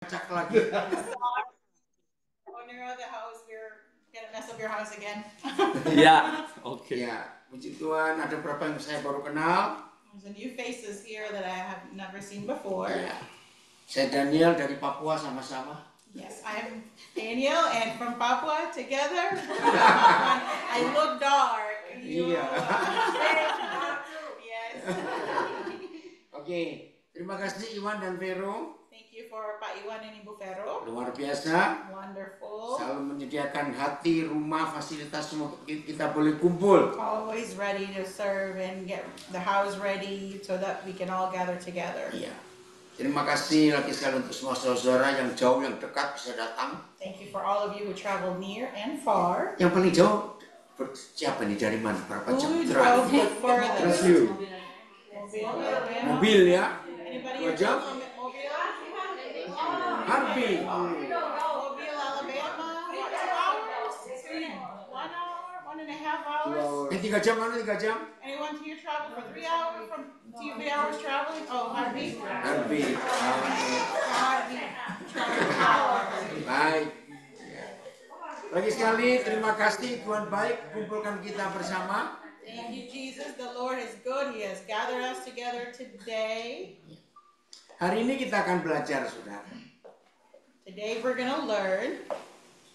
Cak lagi. Owner of the house, we're gonna mess up your house again. Ya, oke. Ya, puji Tuhan ada beberapa yang saya baru kenal. There's a new faces here that I have never seen before. Ya. Saya Daniel dari Papua sama-sama. Yes, I'm Daniel and from Papua together. I look dark. Iya. Yes. Oke, terima kasih Iwan dan Vero. Thank you for Pak Iwan and Ibu Vero. Luar biasa. Wonderful. Selalu menyediakan hati, rumah, fasilitas semua untuk kita boleh kumpul. Always ready to serve and get the house ready so that we can all gather together. Iya. Terima kasih lagi sekali untuk semua saudara yang jauh, yang dekat bisa datang. Thank you for all of you who travel near and far. Yang paling jauh siapa nih, dari mana? Berapa jam? Who drove the furthest? Terus you. Mobil ya. Anybody 2 jam? from Mobile? Harvey. Mobile, Alabama. What, 2 hours? 1 hour? 1.5 hours? 3 jam mana? 3 jam? Anyone here travel for 3 hours? From 3 hours traveling? Oh, Harvey. Harvey. Harvey. Travel. Baik. Lagi sekali terima kasih, Tuhan baik kumpulkan kita bersama. Thank you, Jesus. The Lord is good. He has gathered us together today. Hari ini kita akan belajar, saudara. Today we're going to learn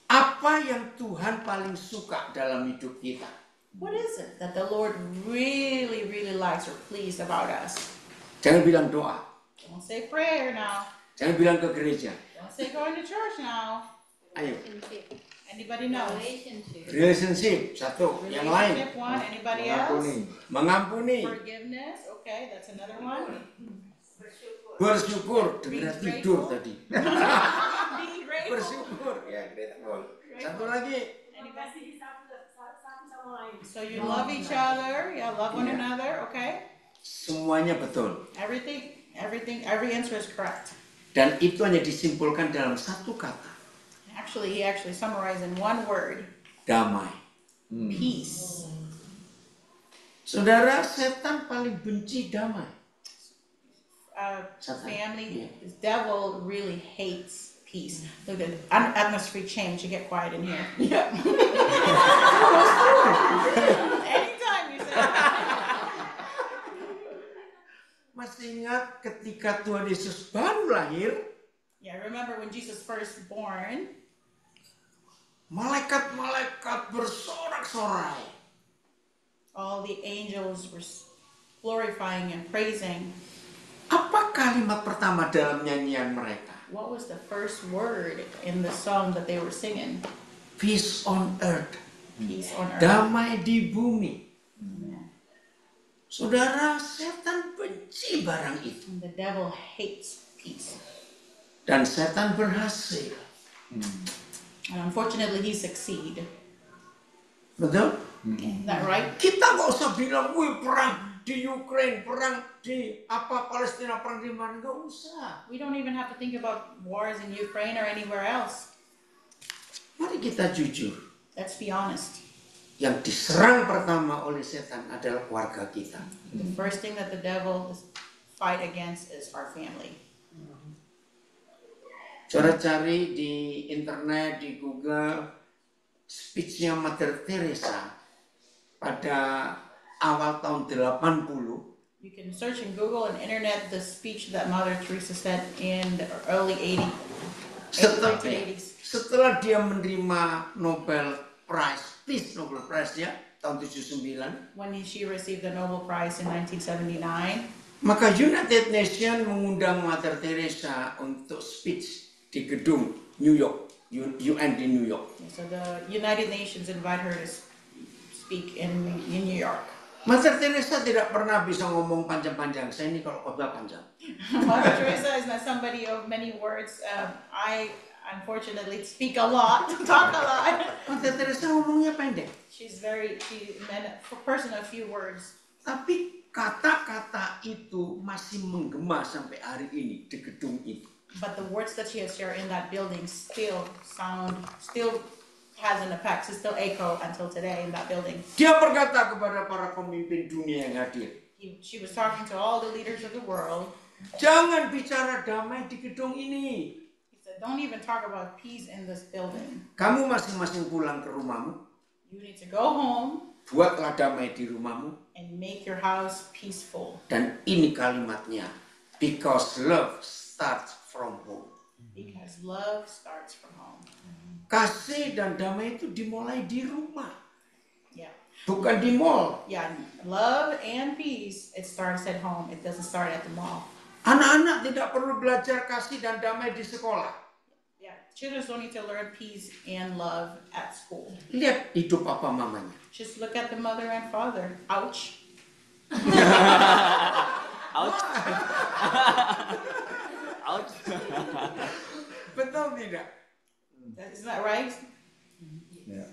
Apa yang Tuhan paling suka dalam hidup kita? what is it that the Lord really, really likes or pleased about us. Jangan bilang doa. Don't say prayer now. Jangan bilang ke gereja. Don't say going to church now. Ayo. Anybody know? Relationship, satu. Yang lain. Relationship one. Anybody else? Mengampuni. Forgiveness. Okay, that's another one. Bersyukur. Dengar tidur tadi. Being grateful. Bersyukur. Ya, grateful. Satu lagi. Anybody? So you love each other. Yeah, love one Yeah. another. Okay. Semuanya betul. Every answer is correct. Dan itu hanya disimpulkan dalam satu kata. Actually, he actually summarized in one word: Damai. peace. Saudara, setan paling benci damai. Satan. Family, Yeah. the devil really hates peace. Look at the atmosphere change. You get quiet in here. Yeah. Anytime you say that. Masih ingat ketika Tuhan Yesus baru lahir, Yeah, remember when Jesus first born, malaikat-malaikat bersorak-sorai. all the angels were glorifying and praising. Apa kalimat pertama dalam nyanyian mereka? What was the first word in the song that they were singing? Peace on earth. Peace on earth. Damai di bumi. Yeah. Saudara, setan benci barang itu. And the devil hates peace. Dan setan berhasil. And unfortunately, he succeeded. Betul? Isn't that right? Kita nggak usah bilang, wih perang di Ukraine, perang di Palestina, perang di mana, nggak usah. We don't even have to think about wars in Ukraine or anywhere else. Mari kita jujur. Let's be honest. Yang diserang pertama oleh setan adalah keluarga kita. The first thing that the devil fight against is our family. Saudara cari di internet, di Google, speech-nya Mother Teresa pada awal tahun 80. You can search in Google and internet the speech that Mother Teresa said in the early 1980s. Setelah dia menerima Nobel Prize, Peace Nobel Prize ya, tahun 79, When she received the Nobel Prize in 1979, maka United Nations mengundang Mother Teresa untuk speech di gedung New York, UN di New York. so the United Nations invite her to speak in New York. Mother Teresa tidak pernah bisa ngomong panjang-panjang. Saya ini kalau khotbah panjang. Mother Teresa is not somebody of many words. I unfortunately speak a lot, talk a lot. Mother Teresa ngomongnya pendek. She's a person of few words. Tapi kata-kata itu masih menggema sampai hari ini di gedung itu. But the words that she has shared in that building still has an effect, still echo until today in that building. Dia berkata kepada para pemimpin dunia yang hadir, She was talking to all the leaders of the world. jangan bicara damai di gedung ini. even talk about peace in this building. Kamu masing-masing pulang ke rumahmu, You need to go home buatlah damai di rumahmu. and make your house peaceful. Dan ini kalimatnya, because love starts from home. Because love starts from home. Kasih dan damai itu dimulai di rumah, Yeah. bukan di mall. Yeah. Love and peace, it starts at home. It doesn't start at the mall. Anak-anak tidak perlu belajar kasih dan damai di sekolah. Yeah. Children don't need to learn peace and love at school. Lihat hidup papa mamanya. Just look at the mother and father. Ouch. Ouch. Ouch. Betul tidak? Isn't that right?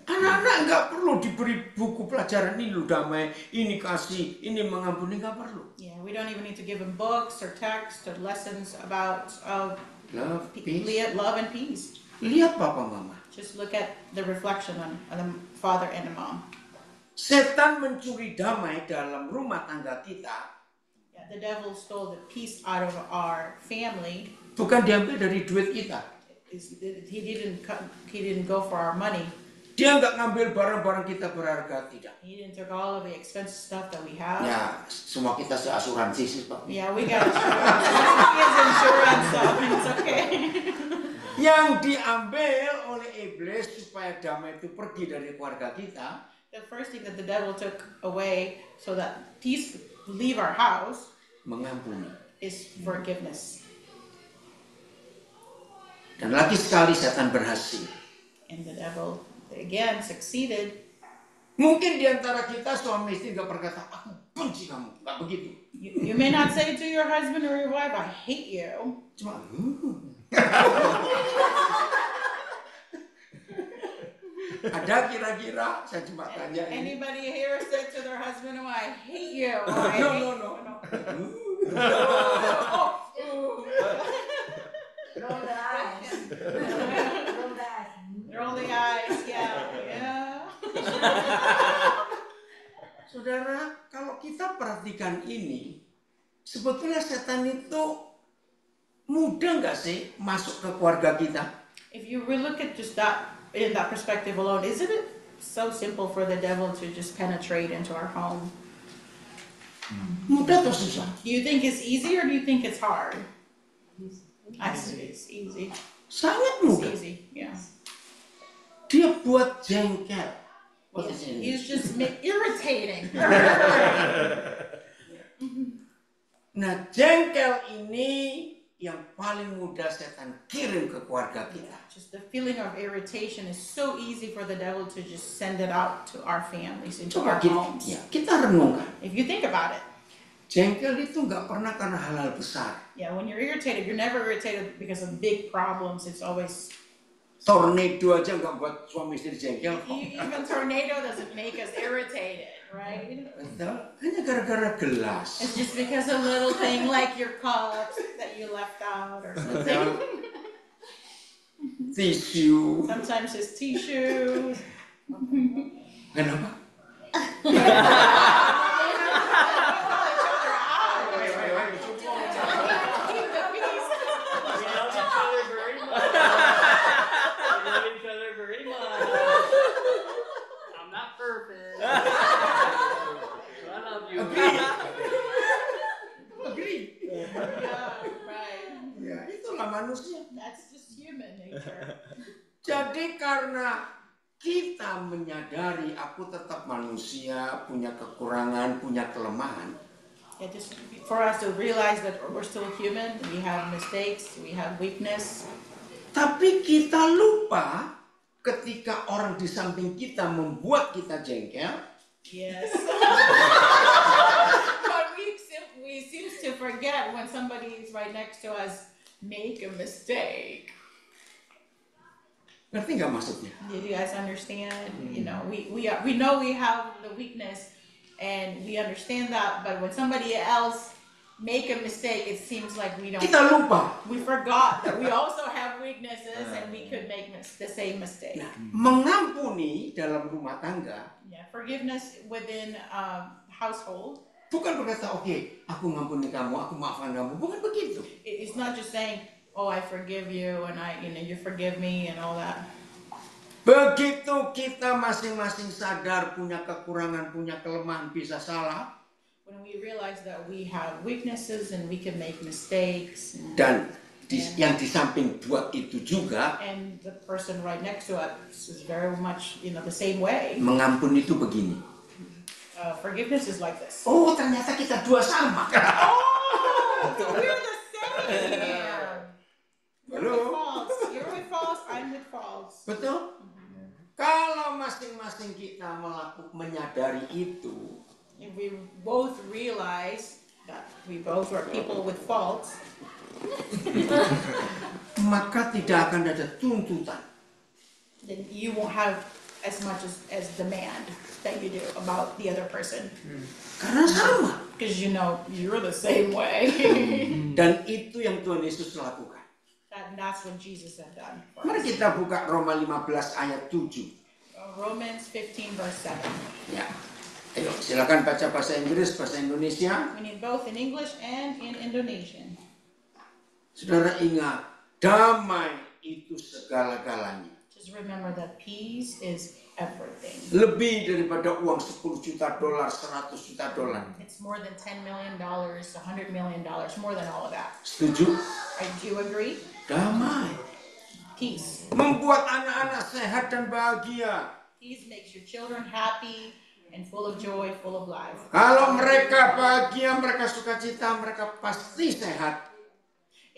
Anak-anak nggak perlu diberi buku pelajaran ini loh damai, ini kasih, ini mengampuni, nggak perlu. Yeah, we don't even need to give them books or texts or lessons about Love, peace. love and peace. Lihat papa mama. Just look at the reflection on the father and the mom. Setan mencuri damai dalam rumah tangga kita, Yeah, the devil stole the peace out of our family. bukan diambil dari duit kita. He didn't go for our money. Dia nggak ngambil barang-barang kita berharga, tidak. He didn't take all of the expensive stuff that we have. Ya, semua kita seasuransi sih Pak. Yeah, we got insurance. He has insurance, so it's okay. Yang diambil oleh iblis supaya damai itu pergi dari keluarga kita, The first thing that the devil took away so that peace would leave our house mengampuni. is forgiveness. Dan lagi sekali setan berhasil. And the devil, again, succeeded. Mungkin di antara kita suami istri nggak berkata, aku benci kamu, nggak begitu. You may not say to your husband or your wife, I hate you. Cuma, ada kira-kira, saya cuma tanya ini. Anybody here said to their husband, oh, I hate you. Or, I No, hate no, no. Roll the eyes. Roll the eyes. Roll the eyes, yeah. Saudara, kalau kita perhatikan ini, sebetulnya setan itu mudah nggak sih masuk ke keluarga kita? If you really look at just that, in that perspective alone, isn't it so simple for the devil to just penetrate into our home? Mudah atau susah? Do you think it's easy or do you think it's hard? I see it's easy. Sangat It's mudah. easy, yeah. Dia buat jengkel. What is it? He's just irritating. Nah, jengkel ini yang paling mudah setan kirim ke keluarga kita. Just the feeling of irritation is so easy for the devil to just send it out to our families, into Coba our kita, homes. ya, kita renungkan. If you think about it, Jengkel itu nggak pernah karena hal-hal besar. yeah, when you're irritated, you're never irritated because of big problems. It's always, Tornado aja nggak buat suami istri jengkel kok. even tornado doesn't make us irritated, right? Betul. Hanya gara-gara gelas. It's just because a little thing like your cups that you left out or something. Betul. Tisu. Sometimes it's tissue. Kenapa? Keep the peace. We love each other very much. We love each other very much. I'm not perfect. So I love you. Agree. Yeah, right. Ya, itulah manusia. That's just human nature. Jadi karena kita menyadari aku tetap manusia, punya kekurangan, punya kelemahan. Yeah, just for us to realize that we're still human, we have mistakes, we have weakness. Tapi kita lupa ketika orang di samping kita membuat kita jengkel, Yes. But we seem to forget when somebody is right next to us make a mistake. ngerti nggak maksudnya? Did you guys understand? You know, we know we have the weakness and we understand that, but when somebody else make a mistake, it seems like we Kita lupa. forgot that we also have weaknesses and we could make the same mistake. Nah, mengampuni dalam rumah tangga Yeah, forgiveness within household. bukan berkata oke, aku ngampuni kamu, aku maafkan kamu, bukan begitu. It's not just saying oh, I forgive you, and you forgive me, and all that. Begitu kita masing-masing sadar punya kekurangan, punya kelemahan, bisa salah. When we realize that we have weaknesses and we can make mistakes, Dan yang di samping buat itu juga, and the person right next to us is very much, the same way. mengampuni itu begini. Forgiveness is like this. Oh, ternyata kita dua sama. Oh, we're the same. Halo? You're with faults, I'm with faults. Betul? Kalau masing-masing kita menyadari itu, If we both realize that we both are people with faults, maka tidak akan ada tuntutan. then you won't have as much as demand that you do about the other person. Karena sama. Because you're the same way. Dan itu yang Tuhan Yesus lakukan. That's what Jesus had done for Mari us. kita buka Roma 15 ayat 7. Romans 15 verse 7. Ya. Ayo, silakan baca bahasa Inggris, bahasa Indonesia. We need both in English and in Indonesian. Saudara ingat, damai itu segala-galanya. Just remember that peace is everything. Lebih daripada uang $10 juta, $100 juta. It's more than $10 million, $100 million, more than all of that. Setuju? Do you agree? Damai. Peace. Membuat anak-anak sehat dan bahagia. Peace makes your children happy and full of joy, full of life. Kalau mereka bahagia, mereka sukacita, mereka pasti sehat.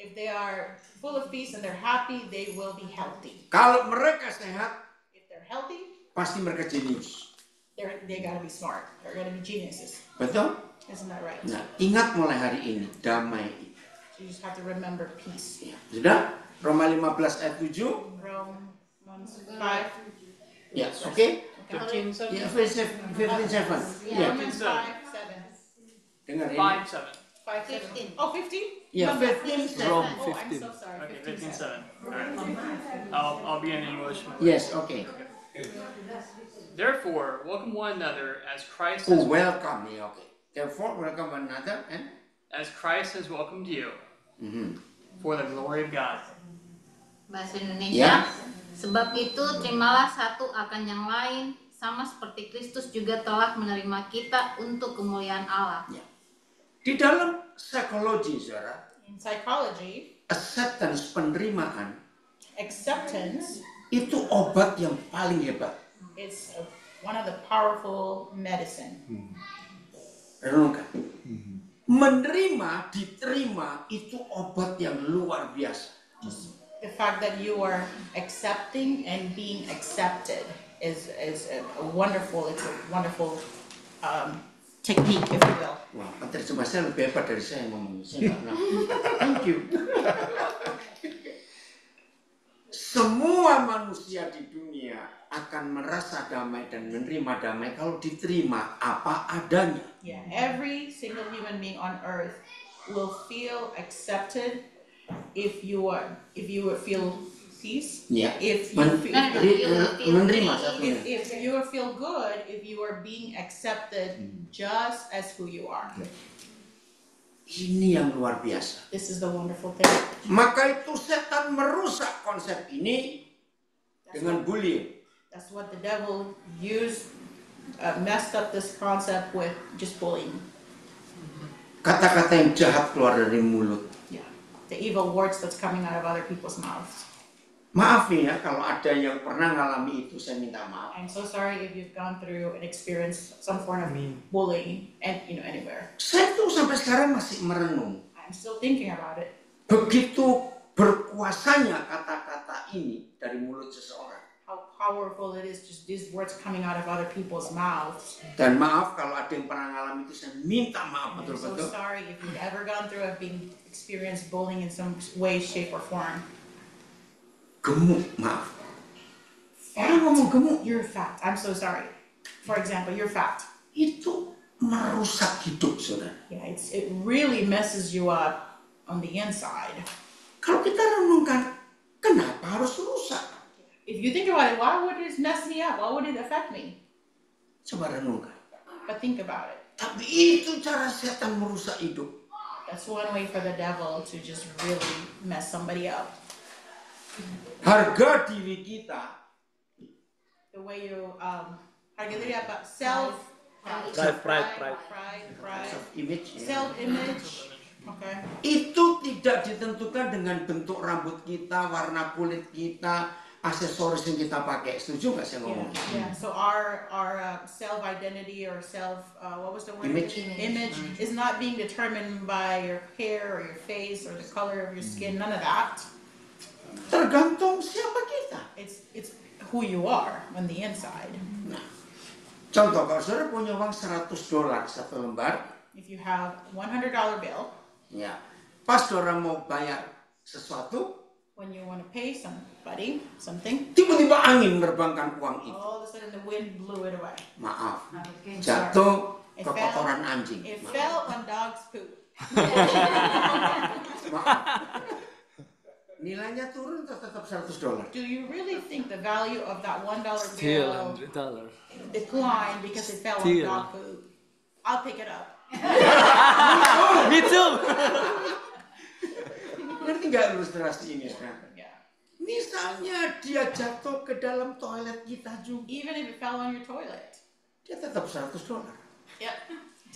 If they are full of peace and they're happy, they will be healthy. Kalau mereka sehat, If they're healthy, pasti mereka jenius. they gotta be smart. They're gonna be geniuses. Betul? Isn't that right? Nah, ingat mulai hari ini, damai itu. So you just have to remember peace. Ya, sudah? Roma 15 ayat 7. Romans 5. Ya, oke? 15:7. Ya, 15:7. Ya, Romans 5:7. dengar ini. 5:7. 5:7. Oh, 15? Ya, Number 15:7. Oh, I'm so sorry. Okay, 15:7. 15:7. Alright. I'll be in English. Yes, oke. Therefore, welcome one another as Christ Oh, has welcome. Ya, oke. Therefore, welcome one another and as Christ has welcomed you Mhm. for the glory of God. Bahasa Indonesia. Ya. Sebab itu terimalah satu akan yang lain, sama seperti Kristus juga telah menerima kita untuk kemuliaan Allah. Di dalam psikologi, saudara, In psychology, acceptance, penerimaan, acceptance itu obat yang paling hebat. is one of the powerful medicine. Renungkan. Menerima, diterima, itu obat yang luar biasa. The fact that you are accepting and being accepted is a wonderful technique, if you will. Wah, penerjemahnya lebih hebat dari saya ngomongnya. Saya nggak ngerti. Thank you. Semua manusia di dunia akan merasa damai dan menerima damai kalau diterima apa adanya. Yeah, every single human being on earth will feel accepted if you feel peace. Ya. If you Men- feel, menerima satunya. if you feel good, if you are being accepted just as who you are. Ini yang luar biasa. This is the wonderful thing. Maka itu setan merusak konsep ini That's dengan what, bullying. that's what the devil used, messed up this concept with just bullying. Kata-kata yang jahat keluar dari mulut. Yeah, the evil words that's coming out of other people's mouths. Maaf ya kalau ada yang pernah ngalami itu, saya minta maaf. I'm so sorry if you've gone through and experienced some form of bullying and anywhere. Saya tuh sampai sekarang masih merenung. I'm still thinking about it. Begitu berkuasanya kata-kata ini dari mulut seseorang. How powerful it is, just these words coming out of other people's mouths. Dan maaf kalau ada yang pernah ngalami itu, saya minta maaf I'm so betul-betul. sorry if you've ever gone through or been experienced bullying in some way, shape, or form. Gemuk, maaf. Orang ngomong gemuk, You're fat. I'm so sorry. For example, you're fat. itu merusak hidup, saudara. Yeah, it really messes you up on the inside. Kalau kita renungkan, kenapa harus rusak? If you think about it, why would it mess me up? Why would it affect me? Coba renungkan. But think about it. Tapi itu cara setan merusak hidup. That's one way for the devil to just really mess somebody up. Harga diri kita, The way you harga diri apa? Self Pride. image, self-image. Okay. itu tidak ditentukan dengan bentuk rambut kita, warna kulit kita, aksesoris yang kita pakai. Setuju nggak saya ngomong? Yeah. So our self identity or self what was the word? Image. Image is not being determined by your hair or your face or the color of your skin. None of that. Tergantung siapa kita. It's who you are on the inside. Nah, contoh kalau saudara punya uang $100 satu lembar, If you have $100 bill, ya, pas saudara mau bayar sesuatu, when you want to pay somebody something, tiba-tiba angin menerbangkan uang itu. all of a sudden the wind blew it away. Maaf, Okay. jatuh It ke kotoran anjing. It Maaf. fell on dog's poop. Maaf. Nilainya turun atau tetap $100? Do you really think the value of that $1 Still bill $100. declined because it fell on Still. dog poop? I'll pick it up. Me too. Ngerti nggak ilustrasi ini sekarang? Yeah. Misalnya dia jatuh ke dalam toilet kita juga, Even if it fell on your toilet. dia tetap $100. Yep.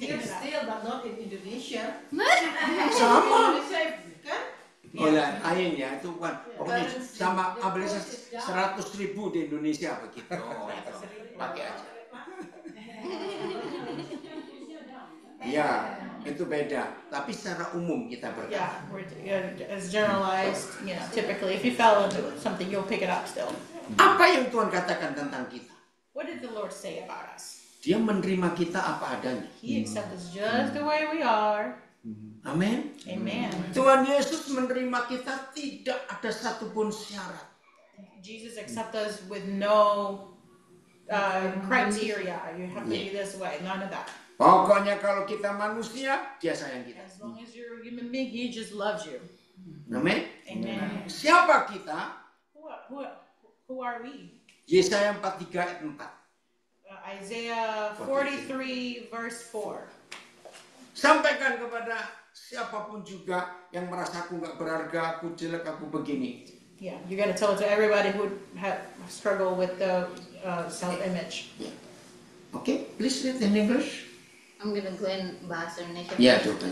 Here Take it out. still, but not in Indonesia. Sama. Indonesia, kan? Oleh ain ya itu kan pokoknya sama ambilnya 100.000 di Indonesia begitu. Pakai aja. Ya, itu beda. Tapi secara umum kita berkata. As generalized, typically if you fell into something, you'll pick it up still. Apa yang Tuhan katakan tentang kita? What did the Lord say about us? Dia menerima kita apa adanya. He accepts us just the way we are. Amin. Amen. Tuhan Yesus menerima kita tidak ada satupun syarat. Jesus accepts us with no criteria. You have to be this way. None of that. Pokoknya kalau kita manusia, dia sayang kita. As long as you're a human being, He just loves you. Amin. Amen. Siapa kita? Who are we? Yesaya 43 ayat 4. Isaiah 43 verse 4. Sampaikan kepada siapapun juga yang merasa aku nggak berharga, aku jelek, aku begini. Yeah, you got to tell it to everybody who struggle with the self-image. Okay, please read in English. I'm gonna go in bahasa Indonesia. Ya, coba.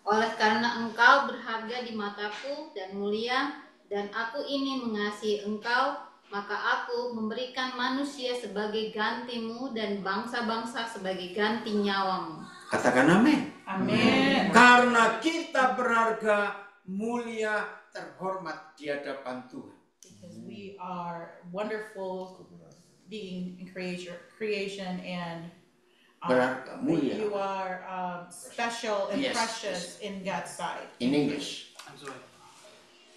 Oleh karena engkau berharga di mataku dan mulia, dan aku ini mengasihi engkau, maka aku memberikan manusia sebagai gantimu dan bangsa-bangsa sebagai ganti nyawamu. Katakan amin. Amen. Karena kita berharga, mulia, terhormat di hadapan Tuhan. Because we are wonderful being in creation and Berharga, mulia. you are special and Yes, precious in God's sight. In English. I'm sorry.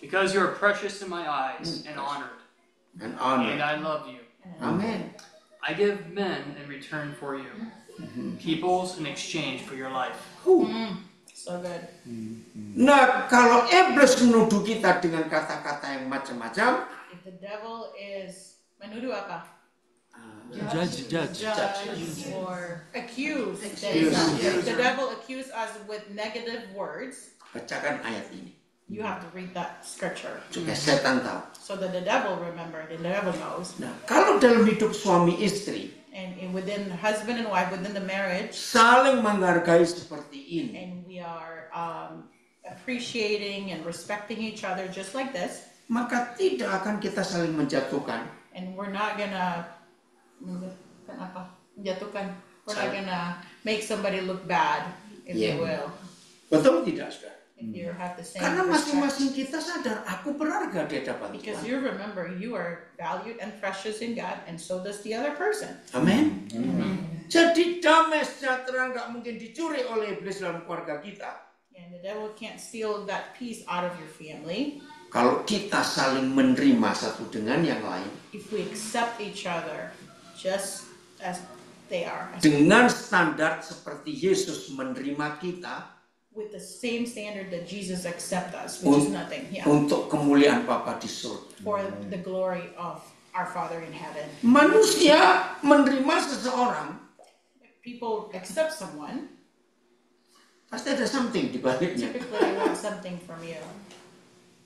Because you are precious in my eyes and honored, And and honor. I love you. Amin. I give men in return for you, peoples in exchange for your life. So good. Nah, kalau iblis menuduh kita dengan kata-kata yang macam-macam, If the devil is menuduh apa? Judge. Or accuse. Accuse. If the devil accuse us with negative words, bacakan ayat ini. you have to read that scripture Supaya setan tahu. so that the devil the devil knows. Nah, kalau dalam hidup suami istri, And within husband and wife, within the marriage, saling menghargai seperti ini, and we are appreciating and respecting each other just like this, maka tidak akan kita saling menjatuhkan. and we're not gonna jatuhkan. We're not gonna make somebody look bad, if you will. Betul tidak, saudara? If you have the same Karena respect. masing-masing kita sadar, aku berharga di hadapan Because Tuhan. you remember you are valued and precious in God, and so does the other person. Amin. Jadi damai sejahtera nggak mungkin dicuri oleh iblis dalam keluarga kita. And the devil can't steal that peace out of your family Kalau kita saling menerima satu dengan yang lain, if we accept each other just as they are, dengan standar seperti Yesus menerima kita, with the same standard that Jesus accepts us, which is nothing, untuk kemuliaan Bapa di surga. for the glory of our Father in heaven. Manusia menerima seseorang If people accept someone, Pasti ada something di baliknya. Typically, they want something from you.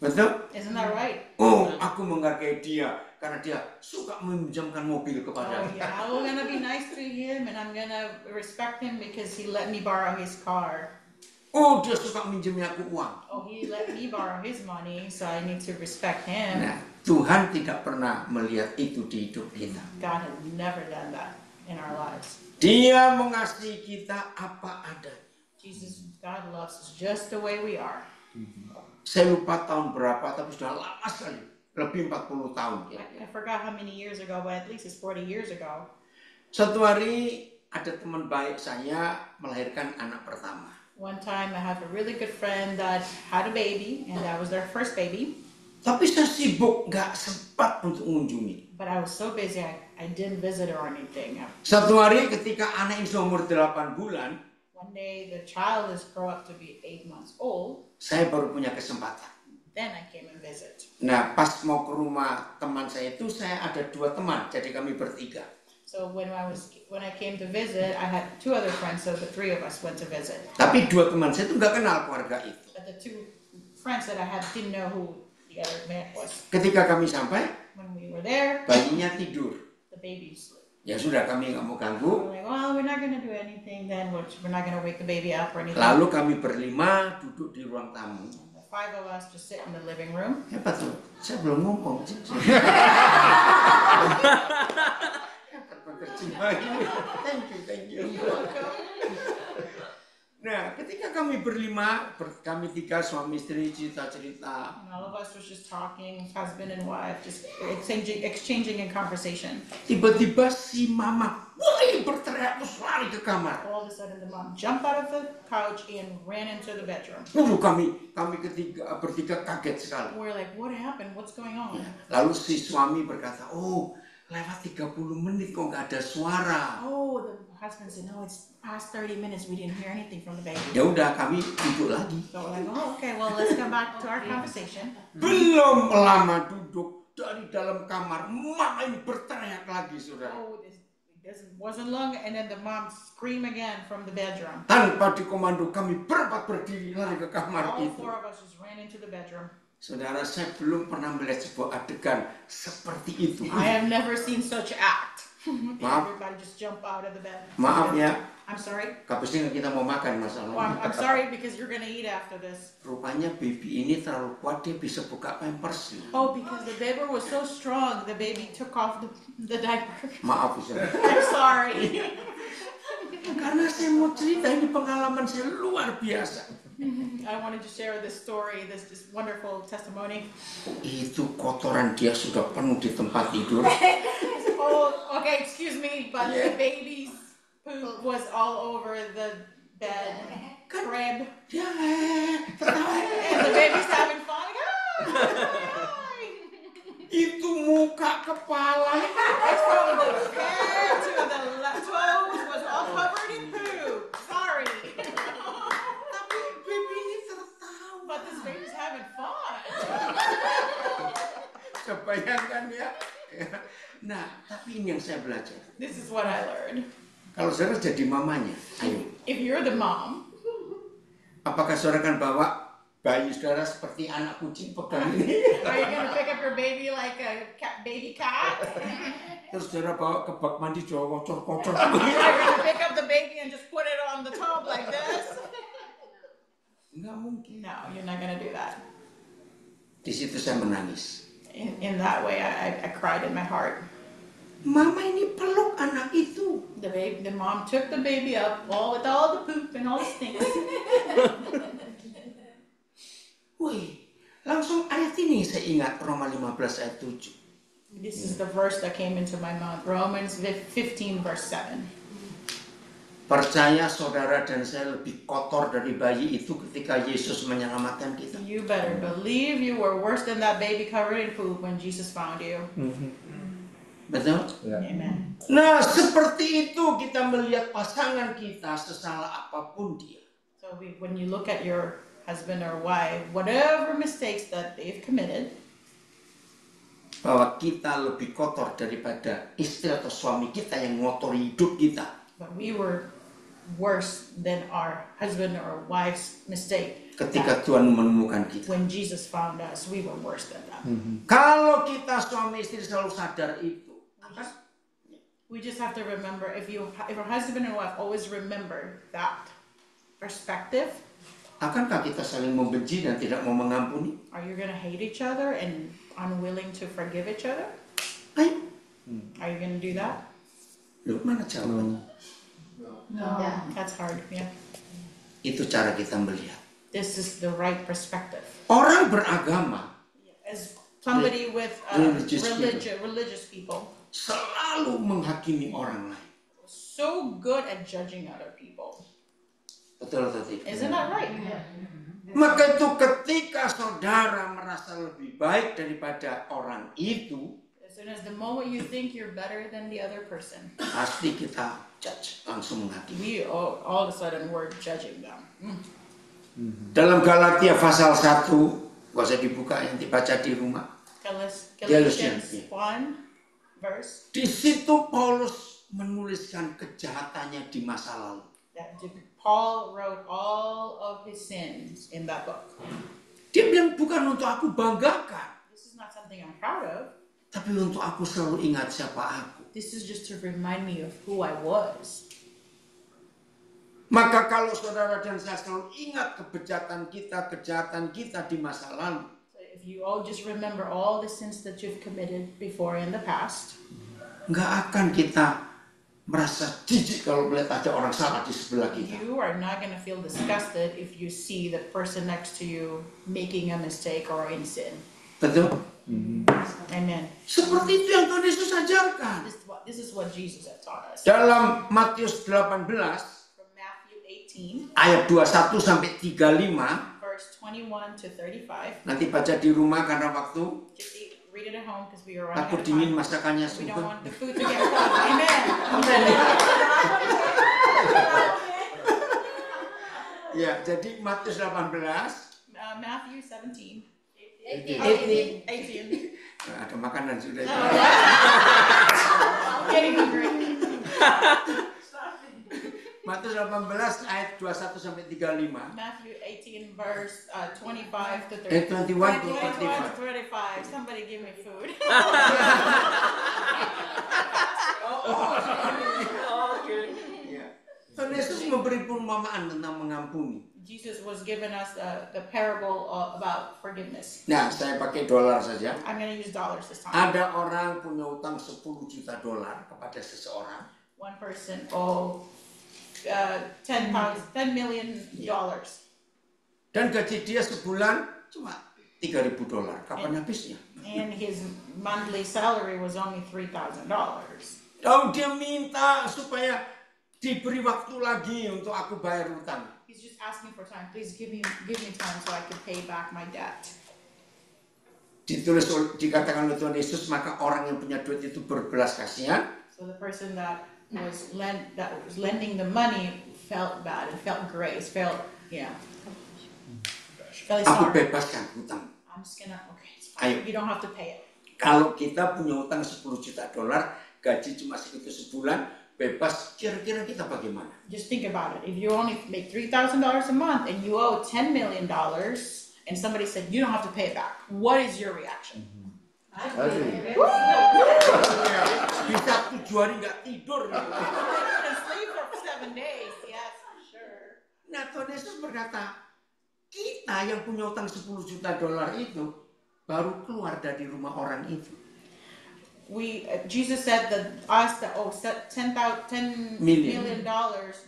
Betul? Isn't that right? Oh, aku menghargai dia karena dia suka meminjamkan mobil Oh kepadaku. yeah, I'm gonna be nice to him and I'm gonna respect him because he let me borrow his car. Oh, dia suka minjemnya aku uang. Oh, he let me borrow his money, so I need to respect him. Nah, Tuhan tidak pernah melihat itu di hidup kita. God has never done that in our lives. Dia mengasihi kita apa adanya. God loves us just the way we are. Saya lupa tahun berapa, tapi sudah lama sekali. Lebih 40 tahun. I forgot how many years ago, but at least it's 40 years ago. Suatu hari ada teman baik saya melahirkan anak pertama. One time I have a really good friend that had a baby, and that was their first baby. Tapi saya sibuk, nggak sempat untuk mengunjungi. But I was so busy, I didn't visit her or anything. Suatu hari ketika anak itu umur 8 bulan, One day the child is grow up to be 8 months old. saya baru punya kesempatan. Then I came and visit. Nah, pas mau ke rumah teman saya itu, saya ada 2 teman, jadi kami bertiga. So when I came to visit, I had 2 other friends, so the 3 of us went to visit. Tapi 2 teman saya itu nggak kenal keluarga itu. But the 2 friends that I had didn't know who the other man was. Ketika kami sampai, When we were there, bayinya tidur. the baby slept. Ya sudah, kami nggak mau ganggu. We're like, well, we're not gonna do anything then. We're not gonna wake the baby up or anything. Lalu kami berlima duduk di ruang tamu. The 5 of us just sit in the living room. Hebat tuh, saya belum ngomong. Hebat penerjemah ini. Thank you. Nah, ketika kami berlima, kami 3 suami istri cerita-cerita. And all of us was just talking, husband and wife, just exchanging in conversation. Tiba-tiba si mama mulai berteriak terus lari ke kamar. All of a sudden, the mom jumped out of the couch and ran into the bedroom. Kami bertiga kaget sekali. We're like, what happened? What's going on? Lalu si suami berkata, oh lewat 30 menit kok nggak ada suara. Oh, the husband said, no, it's past 30 minutes. We didn't hear anything from the baby. Ya udah, kami duduk lagi. So we're like, oh, okay, well, let's come back to our conversation. Belum lama duduk dari dalam kamar, mama ini berteriak lagi, saudara. Oh, this wasn't long, and then the mom screamed again from the bedroom. Tanpa dikomando, kami berempat berdiri lari ke kamar All itu. 4 of us just ran into the bedroom. Saudara, saya belum pernah melihat sebuah adegan seperti itu. I have never seen such act. Maaf. Everybody just jump out of the bed. Maaf ya, I'm sorry. kapusnya kita mau makan Well, masalahnya. I'm sorry because you're gonna eat after this. Rupanya baby ini terlalu kuat, dia bisa buka pampersnya. Oh, because the baby was so strong, the baby took off the diaper. Maaf, saudara. I'm sorry. Karena saya mau cerita, ini pengalaman saya luar biasa. I wanted to share this story, this wonderful testimony. Itu kotoran dia sudah penuh di tempat tidur. Oh, okay, excuse me, but the baby's poop was all over the bed, crib, Dia and the baby's having fun. itu muka, kepala. It's from the head to the toes was all covered in poop. Sorry. Tapi baby ini tertawa. But this baby's having fun. Coba bayangkan ya. Nah, tapi ini yang saya belajar. This is what I learned. Kalau saudara jadi mamanya, ayo. If you're the mom, Apakah saudara akan bawa bayi saudara seperti anak kucing pegang ini? are you gonna pick up your baby like a baby cat? Terus saudara bawa ke bak mandi, coba kocor-kocor. Are you gonna pick up the baby and just put it on the tub like this? Enggak mungkin. No, you're not gonna do that. Di situ saya menangis. In that way, I cried in my heart. Mama ini peluk anak itu. The mom took the baby up, with all the poop and all the stinks. Wih, langsung ayat ini saya ingat, Roma 15 ayat 7. This is the verse that came into my mouth, Romans 15 verse 7. Percaya saudara dan saya lebih kotor dari bayi itu ketika Yesus menyelamatkan kita. You better believe you were worse than that baby covered in poop when Jesus found you. Betul? Amen. Nah, seperti itu kita melihat pasangan kita sesalah apapun dia. So when you look at your husband or wife, whatever mistakes that they've committed, Bahwa kita lebih kotor daripada istri atau suami kita yang ngotori hidup kita. but we were worse than our husband or wife's mistake. Ketika Tuhan menemukan kita. When Jesus found us, we were worse than that. Kalau kita suami istri selalu sadar itu, We just have to remember, if a husband and wife always remember that perspective, akankah kita saling membenci dan tidak mau mengampuni? are you gonna hate each other and unwilling to forgive each other? Ayo, Are you gonna do that? loh, mana jawabannya? That's hard, yeah. Itu cara kita melihat. This is the right perspective. Orang beragama As somebody with religious people, selalu menghakimi orang lain. so good at judging other people. Betul atau tidak? Isn't that right? Maka itu ketika saudara merasa lebih baik daripada orang itu, As soon as the moment you think you're better than the other person, pasti kita judge, langsung menghakimi. we all of a sudden we're judging them. Dalam Galatia pasal 1, gak usah dibuka, yang dibaca di rumah. Galatians 1 verse Di situ Paulus menuliskan kejahatannya di masa lalu. that Paul wrote all of his sins in that book. Dia bilang bukan untuk aku banggakan, This is not something I'm proud of. tapi untuk aku selalu ingat siapa aku. This is just to remind me of who I was. Maka kalau saudara dan saya selalu ingat kejahatan kita di masa lalu, So if you all just remember all the sins that you've committed before in the past, nggak akan kita merasa jijik kalau melihat ada orang salah di sebelah kita. you are not going to feel disgusted if you see the person next to you making a mistake or in sin. Betul? Amen. Seperti itu yang Tuhan Yesus ajarkan. This is what Jesus had taught us. Dalam Matius 18 From Matthew 18, ayat 21 sampai 35, verse 21 to 35. nanti baca di rumah karena waktu Just read it at home because we are running out takut of dingin time. masakannya We don't super. want the food to get cold. Amen. Ya, jadi Matius 18 Matthew 17. 18. 18. Ada makanan sudah. Getting hungry. Matius 18 ayat 21 sampai 35. Matthew 18 verse 25 to 21 to 21 to 35. 35. Somebody give me food. Okay. Ya. Tuhan Yesus memberi perumpamaan tentang mengampuni. Jesus was giving us the parable about forgiveness. Nah, saya pakai dolar saja. I'm going to use dollars this time. Ada orang punya utang 10 juta dolar kepada seseorang. One person owed $10 million. Dan gaji dia sebulan cuma 3.000 dolar. Kapan habisnya? And his monthly salary was only $3,000. Oh, dia minta supaya diberi waktu lagi untuk aku bayar utang. He's just asking for time. Please give me time so I can pay back my debt. Dikatakan oleh Tuhan Yesus, maka orang yang punya duit itu berbelas kasihan. So the person that was lending the money felt bad and felt grace, felt Aku sorry. bebaskan hutang. I'm just gonna it's fine. Ayo. You don't have to pay it. Kalau kita punya utang 10 juta dolar, gaji cuma segitu sebulan, bebas, kira-kira kita bagaimana? Just think about it. If you only make $3,000 a month and you owe $10 million and somebody said you don't have to pay it back, what is your reaction? Bisa 7 hari nggak tidur. You can sleep for 7 days. Yes, for sure. Nah, Tuhan Yesus berkata, kita yang punya utang 10 juta dolar itu baru keluar dari rumah orang itu. Jesus said that us that owe $10 million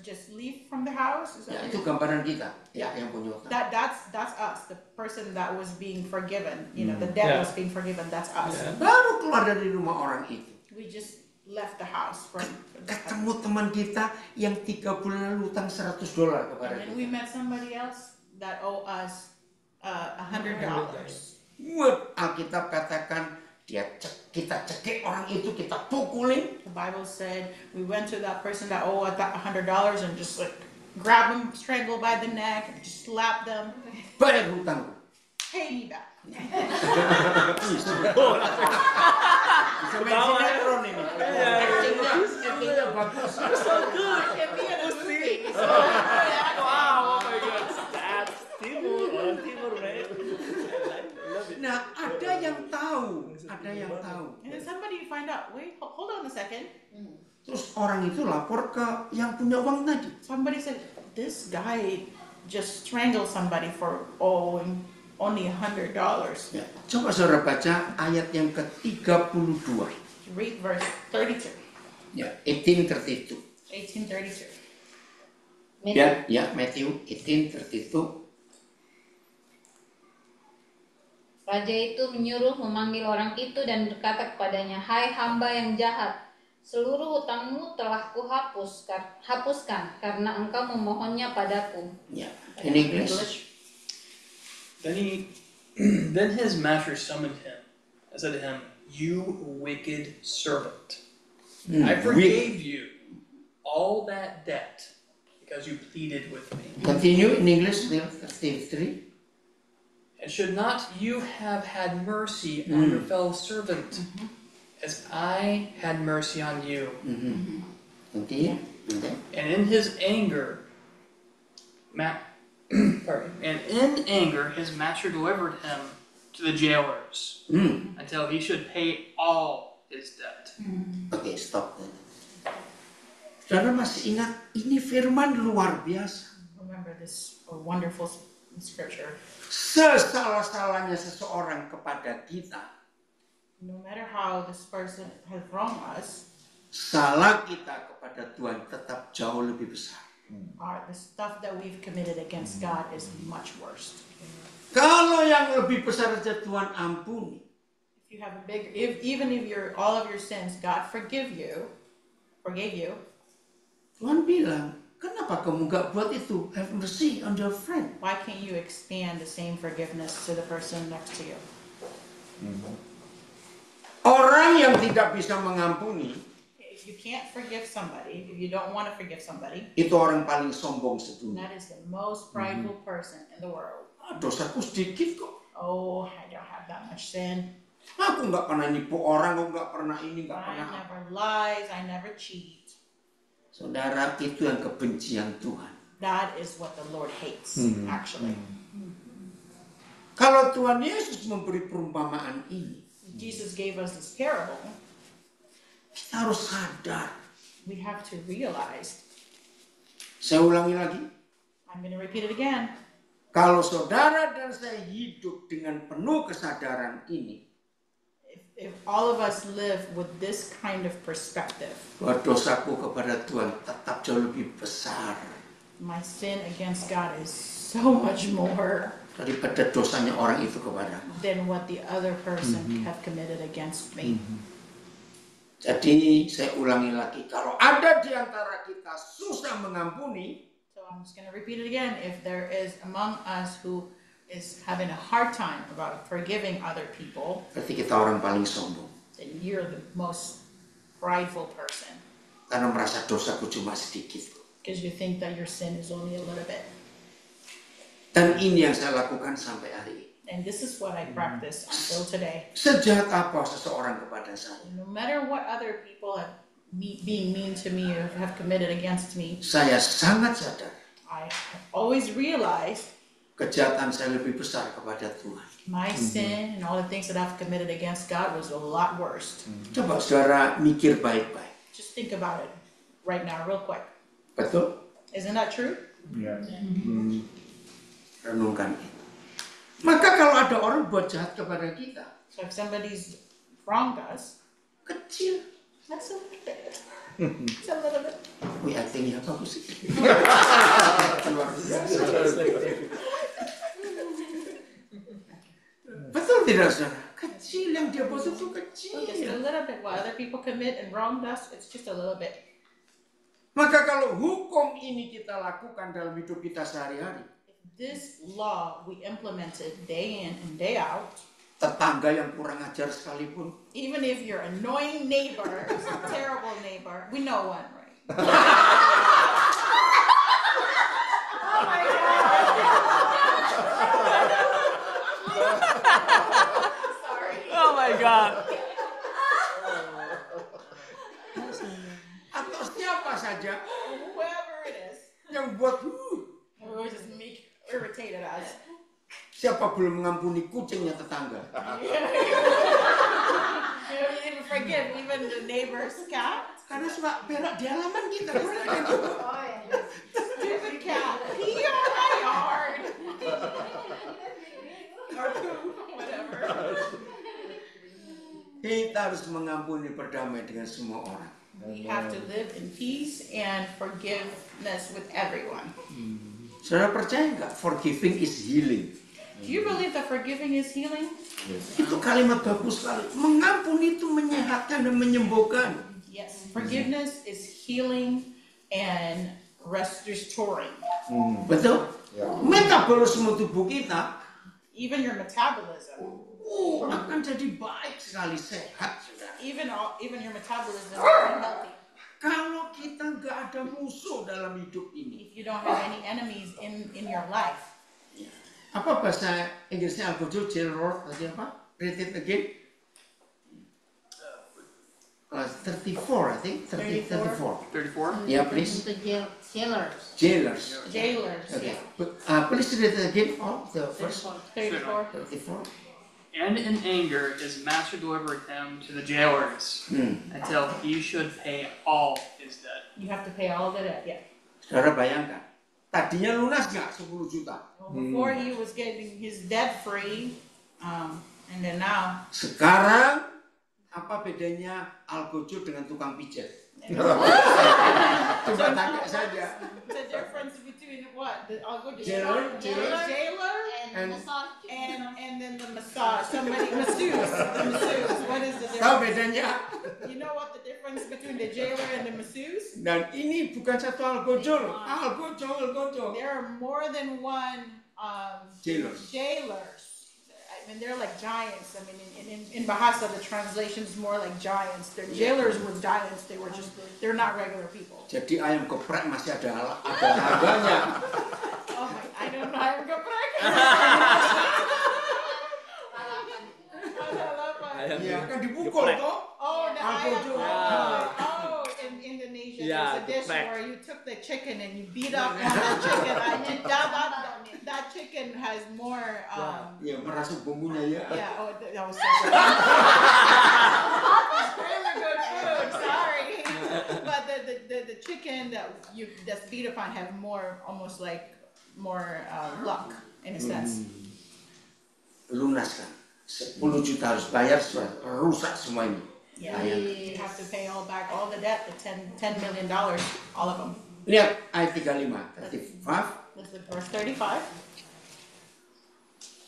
just leave from the house. Is Ya, that itu gambaran kita, ya, yang punya utang. that's us, the person that was being forgiven. You know, the debt was being forgiven. That's us. Baru keluar dari rumah orang itu. We just left the house from Ketemu teman kita yang 3 bulan lalu utang 100 dolar kepada and then we kita. met somebody else that owe us $100. Alkitab katakan kita cekik orang itu, kita pukulin. The Bible said we went to that person that owed $100 and just like grab them, strangle by the neck, and just slap them. Bayar hutang. Pay me back. Bisa main sinetron ini. Actingnya bagus. It can be in a movie. Wow, oh my God. That's timur, orang timur, right? Nah, ada yang tahu. And then somebody find out, wait, hold on a second. Terus orang itu lapor ke yang punya uang tadi. Somebody said, this guy just strangled somebody for only $100. Ya, coba saudara baca ayat yang ke-32. Read verse 32. Ya, 18:32. 18:32. Ya, Matthew 18:32. Raja itu menyuruh memanggil orang itu dan berkata kepadanya, "Hai hamba yang jahat, seluruh hutangmu telah hapuskan karena engkau memohonnya padaku." Ya, in English. Then his master summoned him and said to him, "You wicked servant, I forgave you all that debt because you pleaded with me. Continue in English, 33. And should not you have had mercy on your fellow servant, as I had mercy on you?" Continue. And in his anger, his master delivered him to the jailers until he should pay all his debt. Oke, stop. Saudara masih ingat, ini firman luar biasa. Remember this wonderful scripture. Sesalah-salahnya seseorang kepada kita, No matter how this person has wronged us, salah kita kepada Tuhan tetap jauh lebih besar. the stuff that we've committed against God is much worse. Kalau yang lebih besar saja Tuhan ampuni, If you have a big, even if all of your sins, God forgave you, Tuhan bilang, kenapa kamu gak buat itu? Have mercy on your friend. why can't you expand the same forgiveness to the person next to you? Orang yang tidak bisa mengampuni, If you can't forgive somebody, if you don't want to forgive somebody, itu orang paling sombong sedunia. that is the most prideful person in the world. Dosaku sedikit kok. Oh, I don't have that much sin. Aku nggak pernah nipu orang, aku nggak pernah ini, nggak I pernah. never lies, I never cheat. Saudara, itu yang kebencian Tuhan. That is what the Lord hates, actually. Kalau Tuhan Yesus memberi perumpamaan ini, Jesus gave us this parable. kita harus sadar. We have to realize, Saya ulangi lagi. I'm going to repeat it again. Kalau saudara dan saya hidup dengan penuh kesadaran ini, If all of us live with this kind of perspective, bahwa dosaku kepada Tuhan tetap jauh lebih besar my sin against God is so much more daripada dosanya orang itu kepadaku. than what the other person have committed against me. Jadi saya ulangi lagi, kalau ada di antara kita susah mengampuni, So I'm just going to repeat it again. If there is among us who is having a hard time about forgiving other people, berarti kita orang paling sombong. then you're the most prideful person Karena merasa dosaku cuma sedikit. because you think that your sin is only a little bit. Dan ini yang saya lakukan sampai hari ini. And this is what I practice until today. Sejahat apa seseorang kepada saya, No matter what other people have being mean to me or have committed against me, saya sangat sadar I have always realized kejahatan saya lebih besar kepada Tuhan. my sin and all the things that I've committed against God was a lot worse. Coba saudara mikir baik-baik. Just think about it right now, real quick. Betul? Isn't that true? Renungkan itu. Maka kalau ada orang buat jahat kepada kita, So if somebody's wronged us, kecil. that's a little bit. It's a little bit. Wih, actingnya bagus sih. Luar biasa. Betul tidak, saudara? Kecil yang dia buat itu kecil. Just a little bit. What other people commit and wronged us, it's just a little bit. Maka kalau hukum ini kita lakukan dalam hidup kita sehari-hari, This law we implemented day in and day out, tetangga yang kurang ajar sekalipun, even if your annoying neighbor is a terrible neighbor, we know one, right? Oh my God. Sorry. Oh my God. atau siapa saja Whoever it is, yang dibuat It would just irritated us. siapa belum mengampuni kucingnya tetangga? You don't even forgive even the neighbor's cat. Karena suka berak di halaman kita. Stupid cat. Pee on my yard. Or whatever. Kita harus mengampuni, berdamai dengan semua orang. We have to live in peace and forgiveness with everyone. Saudara percaya nggak? Forgiving is healing. Do you believe that forgiving is healing? Itu kalimat bagus sekali. Mengampuni itu menyehatkan dan menyembuhkan. Yes. Forgiveness is healing and restoring. Betul? Metabolisme tubuh kita Even your metabolism. akan jadi baik sekali, sehat. Saudara. Even your metabolism is healthy. Kalau kita nggak ada musuh dalam hidup ini. If you don't have any enemies in your life. Apa bahasa Inggrisnya Al-Qudu, jailroad, tadi apa? Read it again. 34, I think. 34. 34? Yeah, please. Untuk jailers. Jailers. Jailers. Okay. Yeah. Please read it again. Oh, the first 34. 34. And in anger his master delivered him to the jailers until he should pay all his debt. You have to pay all of it. Yeah. Saudara bayangkan. Tadinya lunas nggak 10 juta. Well, before he was getting his debt free, and then now. Sekarang apa bedanya Al-Qudu dengan tukang pijat? Coba tanya saja. The difference between what? I'll go to Jailer, jailer, And massage. and then the massage. Somebody masseuse. The masseuse. What is the Tahu difference? bedanya? You know what the difference between the jailer and the masseuse? Dan ini bukan satu Al-Qudu. Al-Qudu. There are more than one Jailers. jailers. I mean, they're like giants. I mean, in Bahasa, the translation is more like giants. The jailers were giants. They're not regular people. Jadi ayam geprek masih ada harganya. Oh my, I don't know. I'm geprek. Iya, kan dipukul toh. Oh, the Al-Qudu. in Indonesia, Yeah, there's a dish geprek. where you took the chicken and you beat up on the chicken. I mean, that chicken has more. Ya merasuk bumbunya ya. Yeah. Oh, that was so good. Really good food. Sorry, but the chicken that's beat upon have more, almost like more luck in a sense. Lunas kan. 10 juta harus bayar, rusak semua ini. Yeah, you have to pay all back all the debt, the $10 million, all of them. Lihat ayat 35. This is verse 35.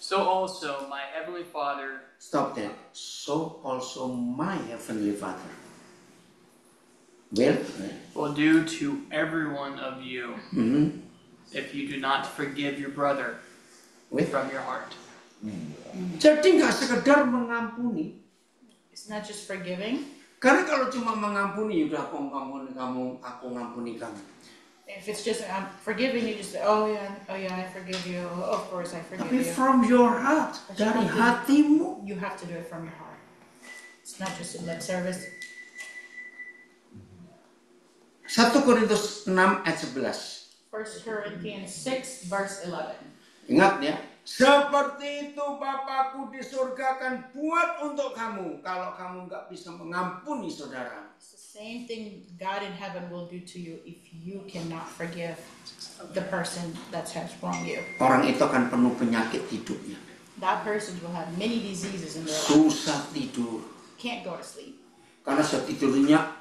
So also my heavenly Father Stop there. So also my heavenly Father will do to every one of you if you do not forgive your brother from your heart. Jadi nggak sekedar mengampuni. It's not just forgiving. Karena kalau cuma mengampuni, udah aku ngampuni kamu, aku ngampuni kamu. If it's just forgiving, you just say, oh yeah, I forgive you. Of course, I forgive Tapi you. from your heart, dari hatimu. You have to do it from your heart. It's not just a lip service. 1 Korintus 6 ayat 11. 1 Corinthians 6 verse 11. Ingat ya. Seperti itu Bapakku di surga akan buat untuk kamu kalau kamu nggak bisa mengampuni saudara. It's the same thing God in heaven will do to you if you cannot forgive the person that has wronged you. Orang itu akan penuh penyakit hidupnya. That person will have many diseases in their life. Susah tidur. Can't go to sleep. Karena saat tidurnya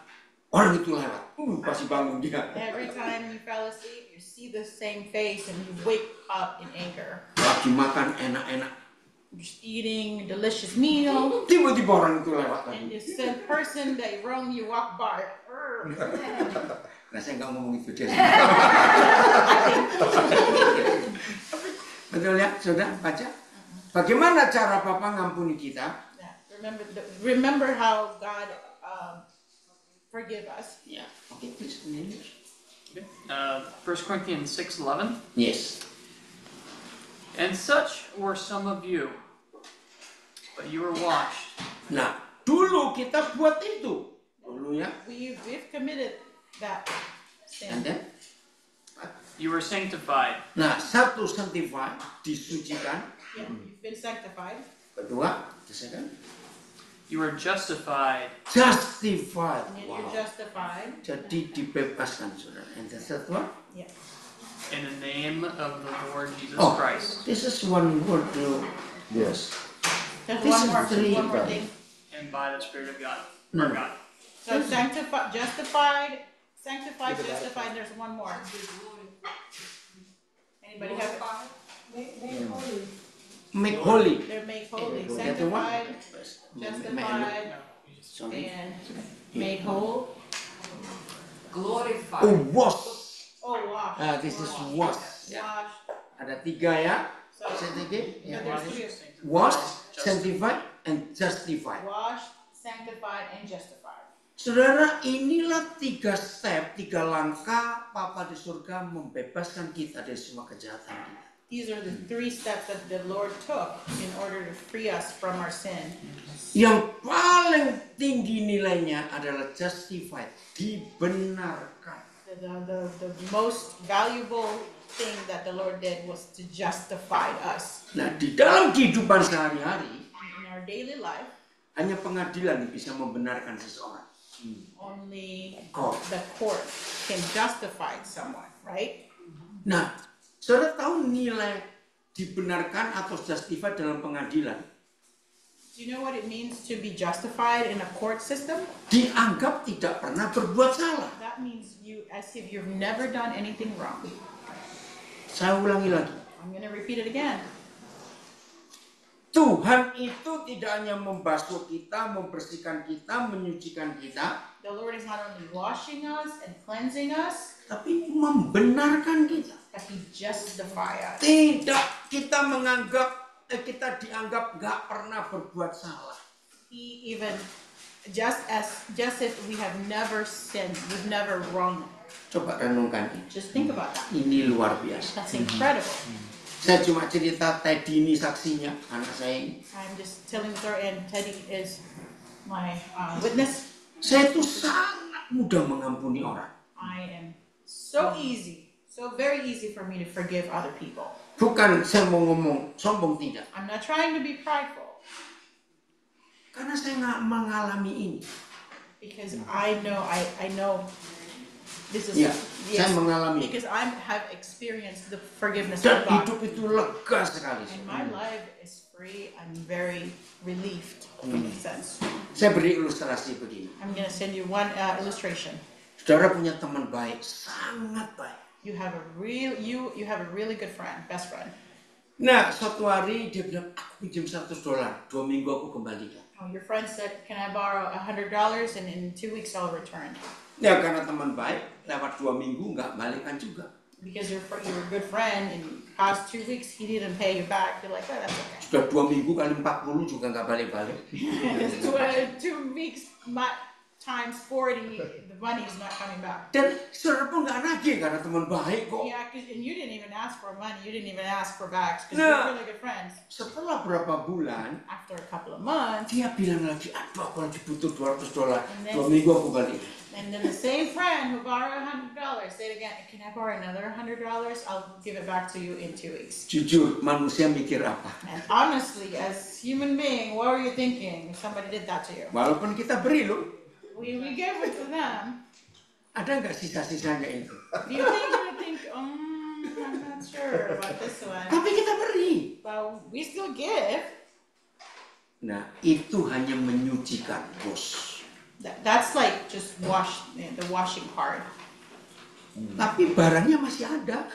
orang itu lewat. Pasti bangun dia. Every time you fell asleep, you see the same face and you wake up in anger. Lagi makan enak-enak. Just eating a delicious meal, Tiba-tiba orang itu lewat and lagi. it's the person that wronged you walk by. Nah saya nggak ngomong itu dia. Betul ya, sudah baca. Bagaimana cara Papa ngampuni kita? Yeah. Remember how God forgive us. Ya, oke, please. Okay. 1 Corinthians 6:11. Yes. And such were some of you, but you were washed. Nah, dulu kita buat itu. Dulu ya. We've committed that And sin. then? You were sanctified. Nah, satu sanctified, disucikan. Yeah, you've been sanctified. Kedua, second, You were justified. justified. And then you're justified. Jadi dibebaskan, saudara. And the third one? Yeah. In the name of the Lord Jesus Oh, Christ. this is one word. Yes. There's This one is more, three. one more thing. And by the Spirit of God. No. Or God. So sanctified, justified, justified, there's one more. Anybody have it? Make holy. They're made holy, That the one? sanctified, justified, Sorry. and made whole. Glorified. Oh, wash. Oh, wash. Ah, this is wash. Ya. Wash. Ada 3 ya. So, Sedikit. so Ya. there's three. Wash, sanctified, and justified. Washed, sanctified, and justified. Saudara, inilah 3 step, 3 langkah Papa di surga membebaskan kita dari semua kejahatan kita. These are the 3 steps that the Lord took in order to free us from our sin. Yang paling tinggi nilainya adalah justified, dibenarkan. The most valuable thing that the Lord did was to justify us. Nah, di dalam kehidupan sehari-hari, In our daily life, hanya pengadilan yang bisa membenarkan seseorang. only Court. the court can justify someone, right? Nah, saudara tahu nilai dibenarkan atau justified dalam pengadilan? Do you know what it means to be justified in a court system? Dianggap tidak pernah berbuat salah. That means you, as if you've never done anything wrong. Saya ulangi lagi. I'm going to repeat it again. Tuhan itu tidak hanya membasuh kita, membersihkan kita, menyucikan kita, The Lord is not only washing us and cleansing us, tapi membenarkan kita. but He justifies us. Tidak kita kita dianggap nggak pernah berbuat salah. He even, just if we have never sinned, we've never wronged. Coba renungkan ini. Just think about that. Ini luar biasa. That's incredible. Saya cuma cerita Teddy ini saksinya, anak saya ini. I'm just telling the story, and Teddy is my witness. Saya itu sangat mudah mengampuni orang. I am so very easy for me to forgive other people. Bukan saya mau ngomong sombong, tidak. I'm not trying to be prideful, Karena saya nggak mengalami ini. because I know this is Ya, saya mengalami. because I have experienced the forgiveness Dan of God, hidup itu lega sekali. and my life is free. I'm very relieved in a sense. Saya beri ilustrasi begini. I'm gonna send you one illustration. Saudara punya teman baik, sangat baik. You have a really good friend, best friend. Nah, suatu hari dia bilang, aku pinjam $100, 2 minggu aku kembalikan. Oh, your friend said, "Can I borrow $100 and in 2 weeks I'll return?" Ya karena teman baik, lewat 2 minggu nggak balikan juga. Because you're a good friend and past 2 weeks he didn't pay you back. You're like, "Oh, that's okay." Sudah 2 minggu kali 40 juga nggak balik-balik. It's 2 weeks times 40, the money is not coming back. Dan saudara pun nggak nagih karena teman baik kok. Yeah, and you didn't even ask for money. You didn't even ask for backs because No. you're really good friends. Setelah berapa bulan, After a couple of months, dia bilang lagi, aduh aku lagi butuh $200, And then- 2 minggu aku balik. and then the same friend who borrowed $100 said again, "Can I borrow another $100? I'll give it back to you in 2 weeks." Jujur, manusia mikir apa? And honestly, as human being, what were you thinking if somebody did that to you? Walaupun kita beri loh, We gave it to them. ada nggak sisa-sisanya itu? Do you think, I'm not sure about this one, Tapi kita beri. but we still give. Nah, itu hanya menyucikan, bos. That's like just the washing part. Tapi barangnya masih ada.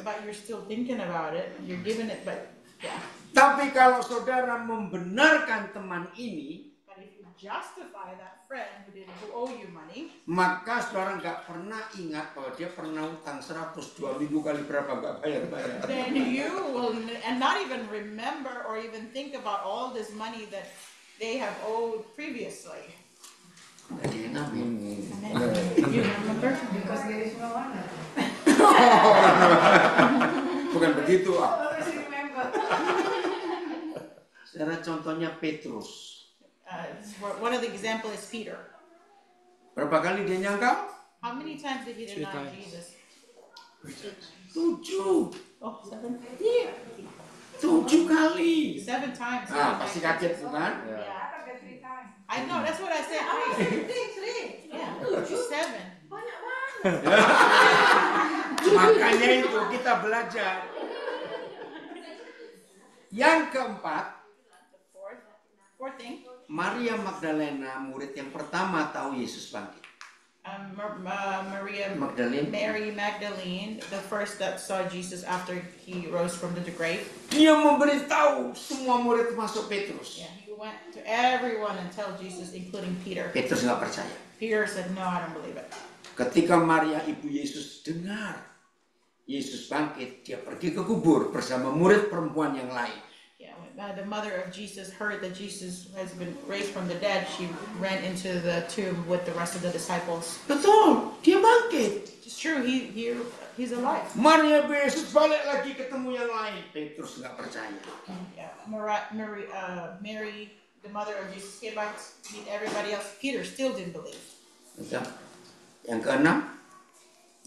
But you're still thinking about it. You're giving it, but yeah. Tapi kalau saudara membenarkan teman ini, But if you justify that friend who owe you money, maka saudara nggak pernah ingat bahwa dia pernah utang 102 minggu kali berapa nggak bayar-bayar. then you will and not even remember or even think about all this money that they have owed previously. Jadi amin. You remember? Because there is no one. Bukan begitu. Always remember. Saudara contohnya Petrus. One of the examples is Peter. Berapa kali dia nyangkal? How many times did he deny 3 times. Jesus? 7. Oh, 7? 7 kali. 7 times. Nah, pasti kaget bukan? Yeah. I know, that's what I said. 3. Yeah, 7. Makanya itu kita belajar. Yang keempat, Fourth thing, Maria Magdalena, murid yang pertama tahu Yesus bangkit. Mary Magdalene, the first that saw Jesus after he rose from the grave. Dia memberitahu semua murid masuk Petrus. Yeah, he went to everyone and told Jesus, including Peter. Petrus nggak percaya. Peter said, "No, I don't believe it." Ketika Maria ibu Yesus dengar Yesus bangkit, dia pergi ke kubur bersama murid perempuan yang lain. Yeah, when the mother of Jesus heard that Jesus has been raised from the dead, she ran into the tomb with the rest of the disciples. Betul, dia bangkit. It's true, he's alive. Maria ibu Yesus balik lagi ketemu yang lain. Petrus nggak percaya. Yeah, Mary, the mother of Jesus, came back to meet everybody else. Peter still didn't believe. Betul. Yang keenam,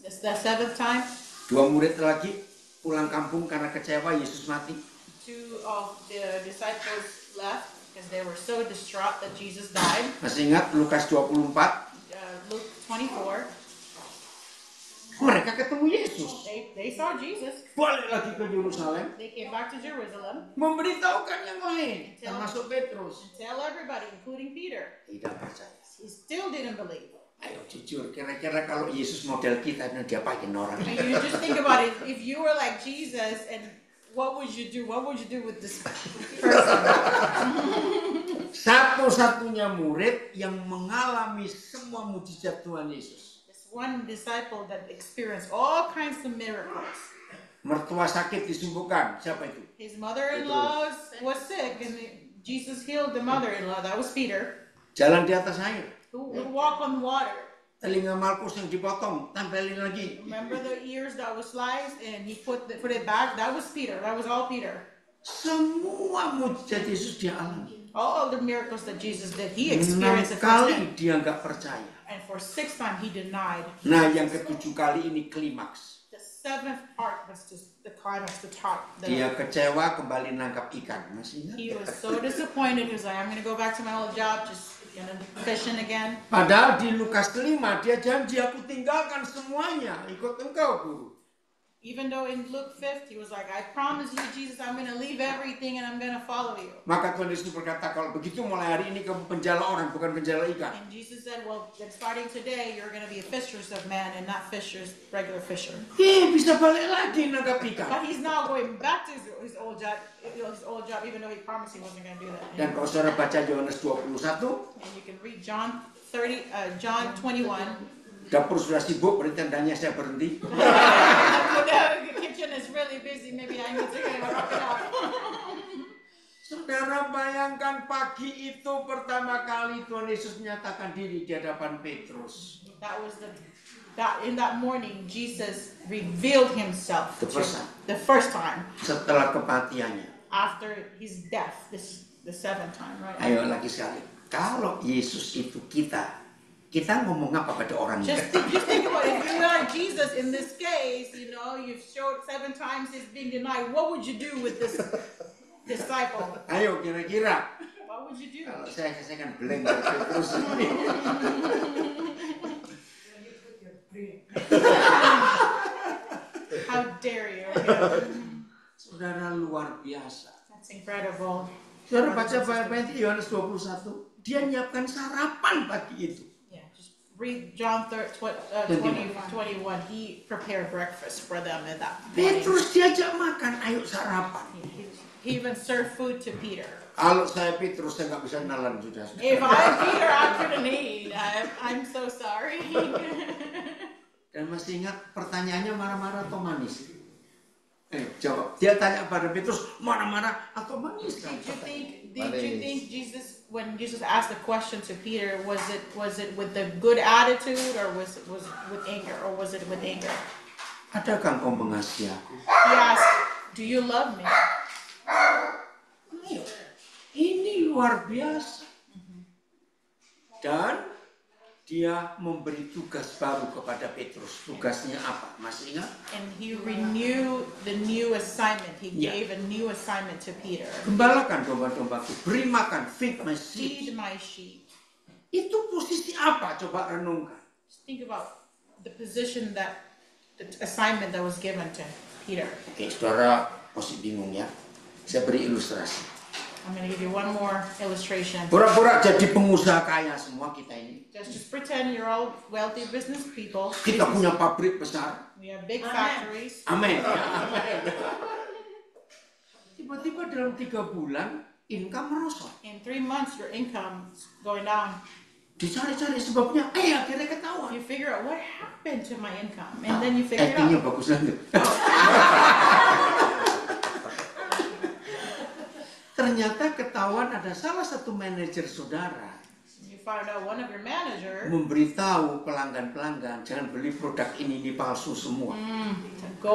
This the 7th time. 2 murid lagi pulang kampung karena kecewa Yesus mati. 2 of the disciples left because they were so distraught that Jesus died. Masih ingat Lukas 24? Luke 24. Mereka ketemu Yesus. They saw Jesus. Balik lagi ke Yerusalem. They came back to Jerusalem. Memberitahukan yang lain. Termasuk Petrus. Tell everybody, including Peter. Tidak percaya. He still didn't believe. Ayo jujur, kira-kira kalau Yesus model kita, dia pakai orang. And you just think about it. If you were like Jesus, and what would you do? What would you do with this person? Satu-satunya murid yang mengalami semua mujizat Tuhan Yesus. This one disciple that experienced all kinds of miracles. Mertua sakit disembuhkan. Siapa itu? His mother-in-law was sick, and Jesus healed the mother-in-law. That was Peter. Jalan di atas air. Who walked on water. Telinga Markus yang dipotong, tampilin lagi. Remember the ears that was sliced, and he put it back? That was Peter. That was all Peter. Semua mujizat Yesus dia alami. All of the miracles that Jesus did, he experienced 6 it kali firsthand. dia nggak percaya. And for 6th time, he denied. Nah, yang ke-7 kali ini klimaks. The 7th part was just the climax, the top. Dia kecewa kembali nangkap ikan. Masih ingat? He was so disappointed. He was like, I'm going to go back to my old job, just fishing again. Padahal di Lukas 5 dia janji, aku tinggalkan semuanya, ikut engkau guru. Even though in Luke 5, he was like, I promise you, Jesus, I'm going to leave everything and I'm going to follow you. Maka Tuhan Yesus berkata, kalau begitu mulai hari ini kamu penjala orang, bukan penjala ikan. And Jesus said, well, then starting today, you're going to be fishers of man and not fishers, regular fisher. Bisa balik lagi nangkap ikan. But he's now going back to his old job, even though he promised he wasn't going to do that Dan anymore. kalau saudara baca Yohanes 21, And you can read John 21. dapur sudah sibuk, berarti tandanya saya berhenti. The kitchen is really busy. Maybe I need to wrap it up. Saudara bayangkan pagi itu pertama kali Tuhan Yesus menyatakan diri di hadapan Petrus. That was in that morning Jesus revealed himself The first time. Setelah kematiannya. After his death, the 7th time, right? Ayo lagi sekali. Kalau Yesus itu kita ngomong apa pada orang Just think about it. If you are Jesus in this case, you've showed 7 times he's being denied. What would you do with this disciple? Ayo kira-kira. What would you do? Kalau saya kan blank dari Petrus ini. How dare you? Saudara luar biasa. That's incredible. Saudara baca baik-baik di Yohanes 21. Dia nyiapkan sarapan pagi itu. Read John 21. He prepared breakfast for them in that morning. Petrus diajak makan, ayo sarapan. He even served food to Peter. Kalau saya Petrus, saya nggak bisa nalan sudah. If I'm Peter, I couldn't eat. I'm so sorry. Dan masih ingat pertanyaannya marah-marah atau manis? Jawab. Dia tanya pada Petrus, marah-marah atau manis? Did you think Jesus, when Jesus asked the question to Peter, was it with the good attitude, or was it with anger, or was it with anger? Adakah engkau mengasihi aku? He asked, do you love me? Ini luar biasa. Dan dia memberi tugas baru kepada Petrus. Tugasnya apa? Masih ingat? And he renewed the new assignment. He Yeah. gave a new assignment to Peter. Gembalakan domba-dombaku, beri makan, feed my sheep. Feed my sheep. Itu posisi apa? Coba renungkan. Just think about the position the assignment that was given to Peter. Oke, saudara masih bingung ya. Saya beri ilustrasi. I'm going to give you one more illustration. Pura-pura jadi pengusaha kaya semua kita ini. Just pretend you're all wealthy business people. Kita punya pabrik besar. We have big Amen. factories. Amin. Tiba-tiba dalam 3 bulan income merosot. In 3 months, your income's going down. Dicari-cari sebabnya, akhirnya ketahuan. You figure out what happened to my income, and then you figure it Actingnya out. bagus banget. Ternyata ketahuan ada salah satu manajer saudara You find out one of your manager memberitahu pelanggan-pelanggan jangan beli produk ini palsu semua.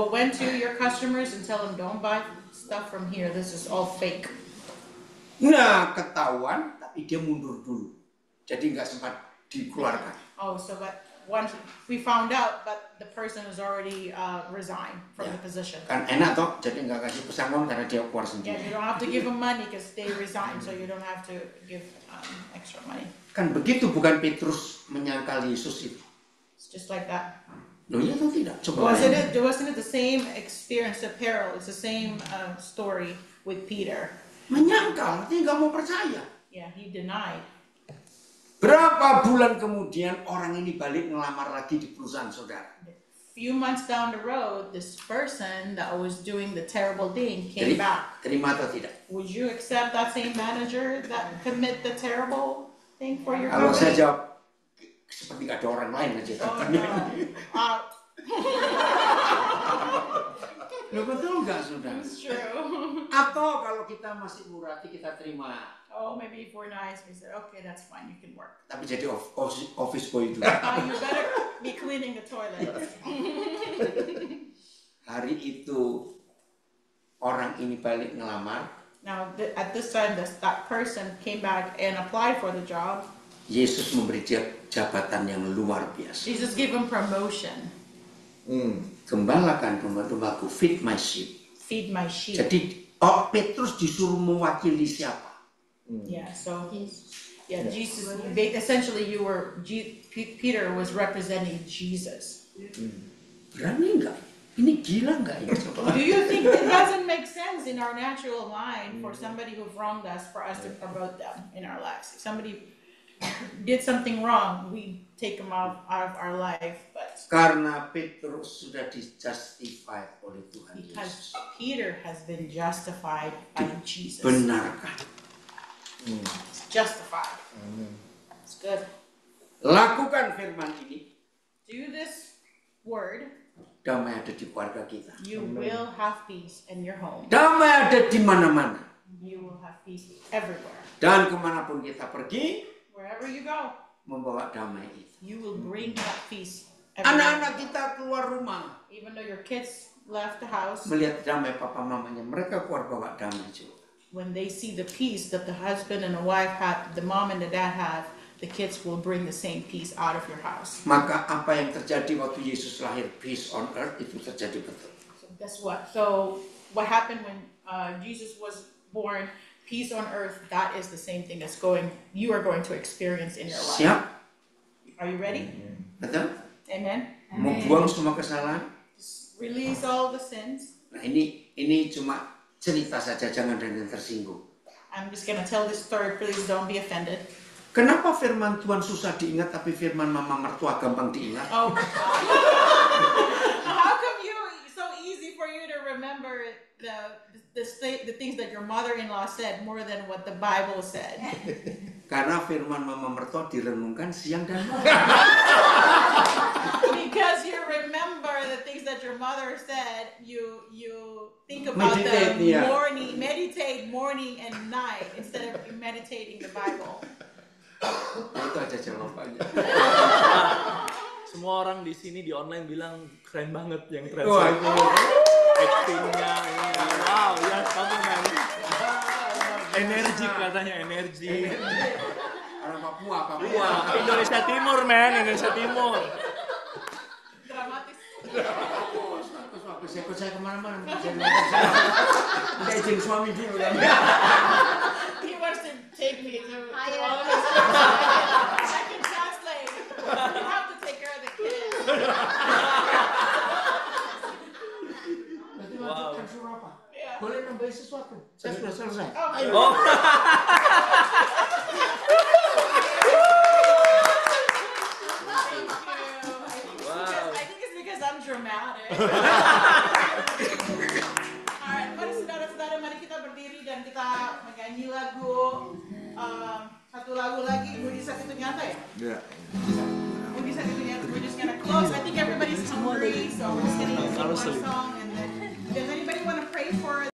went to your customers and tell them don't buy stuff from here. This is all fake. Nah, ketahuan tapi dia mundur dulu. Jadi nggak sempat dikeluarkan. Oh, so but once we found out, but the person has already resigned from Yeah. the position. Kan enak toh, jadi nggak kasih pesangon karena dia keluar Yeah, sendiri. you don't have to give them money because they resigned, so you don't have to give extra money. Kan begitu, bukan Petrus menyangkal Yesus itu. It's just like that. Loh iya atau tidak? Coba Wasn't it the same experience, the parallel? It's the same story with Peter. menyangkal, dia nggak mau percaya. Yeah, he denied. Berapa bulan kemudian orang ini balik ngelamar lagi di perusahaan saudara. Few months down the road, this person that was doing the terrible thing came Jadi, back. terima atau tidak? Would you accept that same manager that commit the terrible thing for your Kalau saya company? jawab, seperti nggak ada orang lain aja. Oh no, out. Loh, betul nggak saudara? It's true. Atau kalau kita masih murah, kita terima. Oh, maybe if we're nice, we said, okay, that's fine, you can work. Tapi jadi office boy dulu. You better be cleaning the toilet. Hari itu orang ini balik ngelamar. Now, at this time, that person came back and applied for the job. Yesus memberi dia jabatan yang luar biasa. Jesus gave him promotion. Gembalakan domba-dombaku, feed my sheep. Feed my sheep. Jadi Petrus disuruh mewakili siapa? Yeah, so Jesus. Essentially, Peter was representing Jesus. Berani nggak? Ini gila nggak ya? Do you think it doesn't make sense in our natural mind for somebody who wronged us for us to promote them in our lives? If somebody did something wrong, we take them out of our life, but Karena Petrus sudah dijustify oleh Tuhan because Yesus. Peter has been justified by Jesus. Benarkan. It's justified. It's good. Lakukan firman ini. Do this word, Damai ada di keluarga kita. you will have peace in your home. Damai ada di mana-mana. You will have peace everywhere. Dan kemanapun kita pergi, Wherever you go, membawa damai itu. you will bring that peace everywhere. Anak-anak kita keluar rumah, Even though your kids left the house, melihat damai papa mamanya, mereka keluar bawa damai juga. when they see the peace that the husband and the wife have, the mom and the dad have, the kids will bring the same peace out of your house. Maka apa yang terjadi waktu Yesus lahir, peace on earth, itu terjadi betul. So guess what? So what happened when Jesus was born? Peace on earth. That is the same thing you are going to experience in your life. Siap? Are you ready? Betul? Amen. Mau buang semua kesalahan? Just release all the sins. Nah ini cuma cerita saja, jangan ada yang tersinggung. I'm just gonna tell this story. Please don't be offended. Kenapa firman Tuhan susah diingat tapi firman mama mertua gampang diingat? Oh. How come so easy for you to remember the things that your mother-in-law said more than what the Bible said? Karena firman mama mertua direnungkan siang dan malam. Because you remember the things that your mother said, you think about Meditate, them yeah. meditate morning and night instead of meditating the Bible. Nah, itu aja jawabannya. Semua orang di sini di online bilang keren banget yang Wah, translate. Actingnya, wow, ya kamu man. Energi katanya, energi. Karena papa Papua. Indonesia Timur, men. Indonesia Timur. Dramatis. Bagus, ikut saya kemana-mana. Udah izin suami dulu kan. He wants to take me to Ayo. all of his trips. I can translate. You have to take care of the kids. Berarti lanjutkan suruh apa? Yeah. Boleh nambahin sesuatu? Saya sudah selesai. Oh, Ayo. Oh. I think it's because I'm dramatic. Alright, mari saudara-saudara, mari kita berdiri dan kita menyanyi lagu satu lagu lagi, Budi Sakit Nyata ya? Ya. Budi Sakit Nyata. We're just gonna close. I think everybody's hungry, so we're just gonna sing one song.